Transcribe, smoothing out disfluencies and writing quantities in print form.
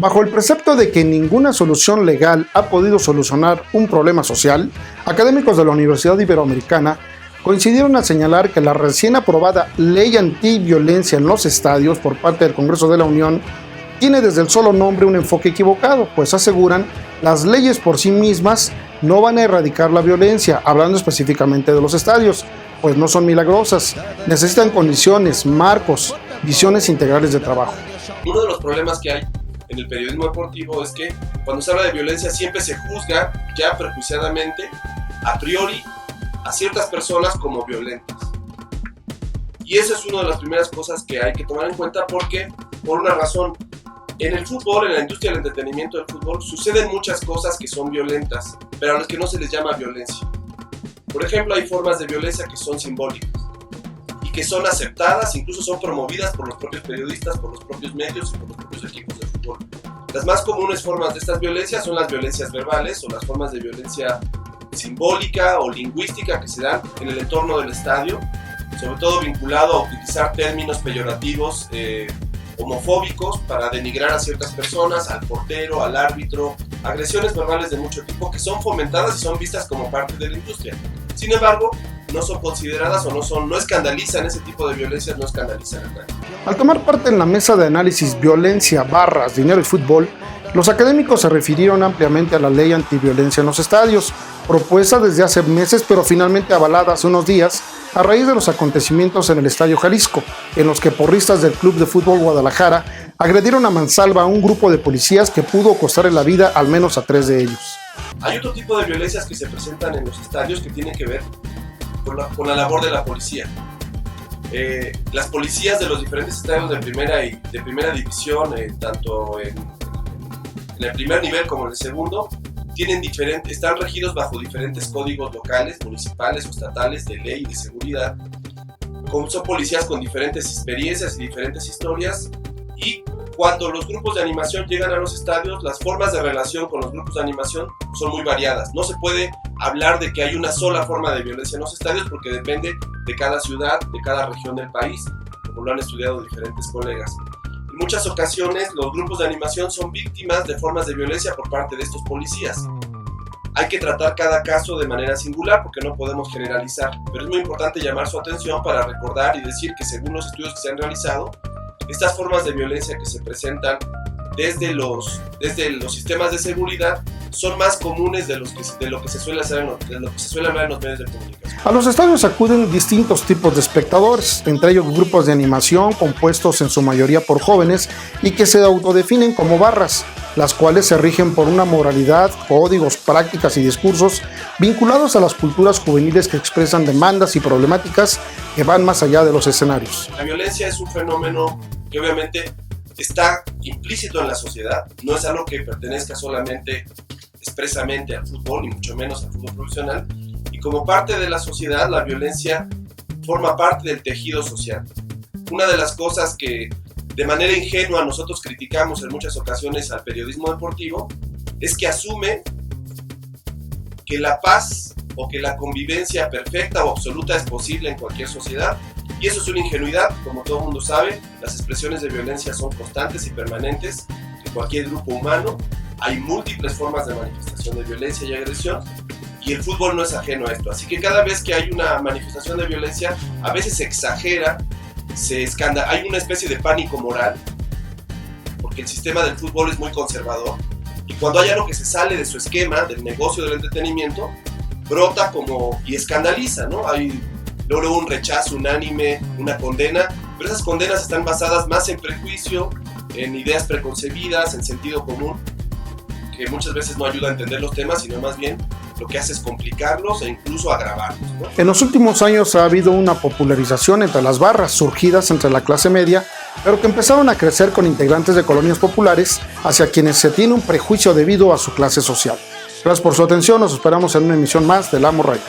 Bajo el precepto de que ninguna solución legal ha podido solucionar un problema social, académicos de la Universidad Iberoamericana coincidieron al señalar que la recién aprobada Ley Antiviolencia en los Estadios por parte del Congreso de la Unión tiene desde el solo nombre un enfoque equivocado, pues aseguran las leyes por sí mismas no van a erradicar la violencia, hablando específicamente de los estadios, pues no son milagrosas, necesitan condiciones, marcos, visiones integrales de trabajo. Uno de los problemas que hay en el periodismo deportivo es que cuando se habla de violencia siempre se juzga ya prejuiciadamente, a priori, a ciertas personas como violentas. Y eso es una de las primeras cosas que hay que tomar en cuenta porque, por una razón, en el fútbol, en la industria del entretenimiento del fútbol, suceden muchas cosas que son violentas, pero a las que no se les llama violencia. Por ejemplo, hay formas de violencia que son simbólicas y que son aceptadas, incluso son promovidas por los propios periodistas, por los propios medios y por los propios equipos de fútbol. Las más comunes formas de estas violencias son las violencias verbales o las formas de violencia simbólica o lingüística que se dan en el entorno del estadio, sobre todo vinculado a utilizar términos peyorativos homofóbicos para denigrar a ciertas personas, al portero, al árbitro, agresiones verbales de mucho tipo que son fomentadas y son vistas como parte de la industria. Sin embargo, no son consideradas o no escandalizan ese tipo de violencias, no escandalizan a nadie. Al tomar parte en la mesa de análisis Violencia, Barras, Dinero y Fútbol, los académicos se refirieron ampliamente a la ley antiviolencia en los estadios, propuesta desde hace meses pero finalmente avalada hace unos días a raíz de los acontecimientos en el Estadio Jalisco, en los que porristas del Club de Fútbol Guadalajara agredieron a mansalva a un grupo de policías que pudo costarle la vida al menos a 3 de ellos. Hay otro tipo de violencias que se presentan en los estadios que tienen que ver con la labor de la policía. Las policías de los diferentes estadios de primera división, tanto en el primer nivel como en el segundo, están regidos bajo diferentes códigos locales, municipales o estatales de ley y de seguridad. Son policías con diferentes experiencias y diferentes historias, y cuando los grupos de animación llegan a los estadios, las formas de relación con los grupos de animación son muy variadas. No se puede hablar de que hay una sola forma de violencia en los estadios porque depende de cada ciudad, de cada región del país, como lo han estudiado diferentes colegas. En muchas ocasiones los grupos de animación son víctimas de formas de violencia por parte de estos policías. Hay que tratar cada caso de manera singular porque no podemos generalizar, pero es muy importante llamar su atención para recordar y decir que según los estudios que se han realizado, estas formas de violencia que se presentan desde los sistemas de seguridad son más comunes de lo que se suele hablar en los medios de comunicación. A los estadios acuden distintos tipos de espectadores, entre ellos grupos de animación compuestos en su mayoría por jóvenes y que se autodefinen como barras, las cuales se rigen por una moralidad, códigos, prácticas y discursos vinculados a las culturas juveniles que expresan demandas y problemáticas que van más allá de los escenarios. La violencia es un fenómeno que obviamente está implícito en la sociedad, no es algo que pertenezca solamente expresamente al fútbol, y mucho menos al fútbol profesional, y como parte de la sociedad, la violencia forma parte del tejido social. Una de las cosas que de manera ingenua nosotros criticamos en muchas ocasiones al periodismo deportivo es que asume que la paz o que la convivencia perfecta o absoluta es posible en cualquier sociedad, y eso es una ingenuidad. Como todo el mundo sabe, las expresiones de violencia son constantes y permanentes en cualquier grupo humano. Hay múltiples formas de manifestación de violencia y agresión, y el fútbol no es ajeno a esto. Así que cada vez que hay una manifestación de violencia, a veces se exagera, hay una especie de pánico moral, porque el sistema del fútbol es muy conservador, y cuando hay algo que se sale de su esquema, del negocio del entretenimiento, brota y escandaliza, ¿no? Hay luego un rechazo unánime, una condena, pero esas condenas están basadas más en prejuicio, en ideas preconcebidas, en sentido común, que muchas veces no ayuda a entender los temas, sino más bien lo que hace es complicarlos e incluso agravarlos, ¿no? En los últimos años ha habido una popularización entre las barras surgidas entre la clase media, pero que empezaron a crecer con integrantes de colonias populares hacia quienes se tiene un prejuicio debido a su clase social. Gracias por su atención, nos esperamos en una emisión más del Amo Radio.